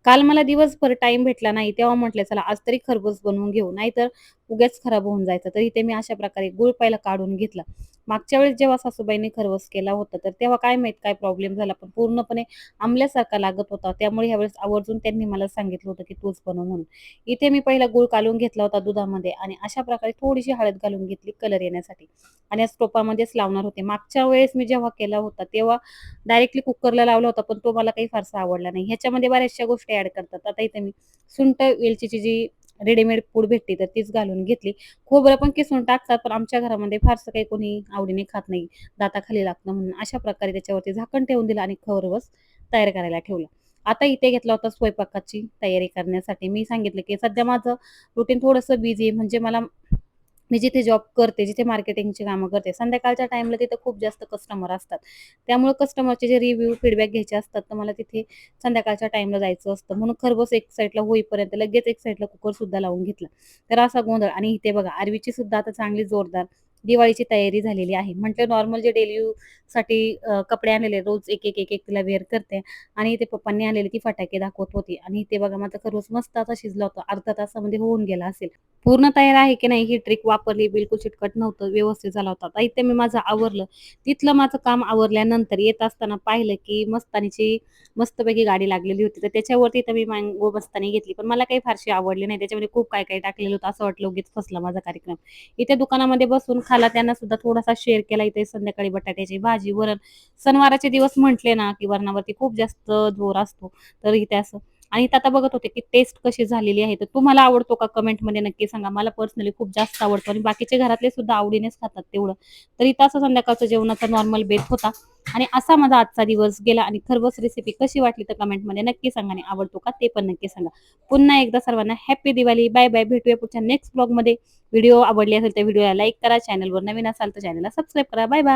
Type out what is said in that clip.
काल मला दिवसभर टाईम भेटला नाही, तेव्हा म्हटलं चला आज तरी खरबूस बनवून घेऊ, नाहीतर उगाच खराब होऊन जायचं. तर इथे मी अशा प्रकारे गूळ पहिला काढून घेतला. मागच्या वेळेस जेव्हा सासूबाईंनी खरवस केला होता, तर तेव्हा काय माहीत काय प्रॉब्लेम झाला, पण पूर्णपणे आंबल्यासारखा लागत होता. त्यामुळे ह्यावेळेस आवर्जून त्यांनी मला सांगितलं होतं, की तूच बनव म्हणून. इथे मी पहिला गूळ कालवून घेतला होता दुधामध्ये आणि अशा प्रकारे थोडीशी हळद घालून घेतली कलर येण्यासाठी आणि आज टोपामध्येच लावणार होते. मागच्या वेळेस मी जेव्हा केला होता, तेव्हा डायरेक्टली कुकरला लावला होता, पण तो मला काही फारसा आवडला नाही. ह्याच्यामध्ये बऱ्याचशा गोष्टी ॲड करतात. आता इथे मी सुंठ, वेलचीची जी रेडीमेड पूड भेटते, तर तीच घालून घेतली. खोबरं पण किसून टाकतात, पण आमच्या घरामध्ये फारसं काही कोणी आवडीने खात नाही. दाताखाली लागतं म्हणून. अशा प्रकारे त्याच्यावरती झाकण ठेवून दिलं आणि खरवस तयार करायला ठेवलं. आता इथे घेतला होता स्वयंपाकाची तयारी करण्यासाठी. मी सांगितलं, की सध्या माझं रुटीन थोडंसं बिझी आहे. म्हणजे मी जिथे जॉब करते, जिथे मार्केटिंगची कामं करते, संध्याकाळच्या टाईमला तिथं खूप जास्त कस्टमर असतात. त्यामुळे कस्टमरचे जे रिव्ह्यू, फीडबॅक घ्यायचे असतात, तर मला तिथे संध्याकाळच्या टाईमला जायचं असतं. म्हणून खरबस एक साईडला होईपर्यंत लगेच एक साईडला कुकरसुद्धा लावून घेतला. तर असा गोंधळ आणि इथे बघा अरवीची सुद्धा आता चांगली जोरदार दिवाळीची तयारी झालेली आहे. म्हटलं नॉर्मल जे डेली यूजसाठी कपडे आणलेले रोज एक तिला वेअर करते आणि इथे पप्पांनी आणलेली ती फटाके दाखवत होती आणि इथे बघा माझा खरबूस मस्त असा शिजला होता. अर्ध्या तासामध्ये होऊन गेला असेल. पूर्ण तयार आहे की नाही ही ट्रिक वापरली, बिलकुल चिटकट नव्हतं, व्यवस्थित झाला होता. आता इथे मी माझं आवरलं. तिथलं माझं काम आवरल्यानंतर येत असताना पाहिलं, की मस्तानीची मस्तपैकी गाडी लागलेली होती. तर त्याच्यावरती तर मी मँगो मस्तानी घेतली. पण मला काही फारशी आवडली नाही. त्याच्यामध्ये खूप काय-काय टाकलेलं होतं. असं वाटलं उगीच फसला माझा कार्यक्रम. इथे दुकानामध्ये बसून खाला. त्यांना सुद्धा थोडासा शेअर केला. इथे संध्याकाळी बटाट्याची भाजी, वरण. सणवाराचे दिवस म्हटले ना, की वरणावरती खूप जास्त जोर असतो. तर इथे असं आणि इथं आता बघत होते, की टेस्ट कशी झालेली आहे. तर तुम्हाला आवडतो का? कमेंटमध्ये नक्की सांगा. मला पर्सनली खूप जास्त आवडतो आणि बाकीचे घरातले सुद्धा आवडीनेच खातात तेवढं. तर इथं असं संध्याकाळचं जेवणाचा नॉर्मल बेत होता आणि असा माझा आजचा दिवस गेला आणि खरबस रेसिपी कशी वाटली तर कमेंटमध्ये नक्की सांगा आणि आवडतो का ते पण नक्की सांगा. पुन्हा एकदा सर्वांना हॅपी दिवाळी. Bye bye. भेटूया पुढच्या नेक्स्ट ब्लॉगमध्ये. व्हिडिओ आवडली असेल तर व्हिडिओला लाईक करा. चॅनलवर नवीन असाल तर चॅनलला सबस्क्राईब करा. Bye bye.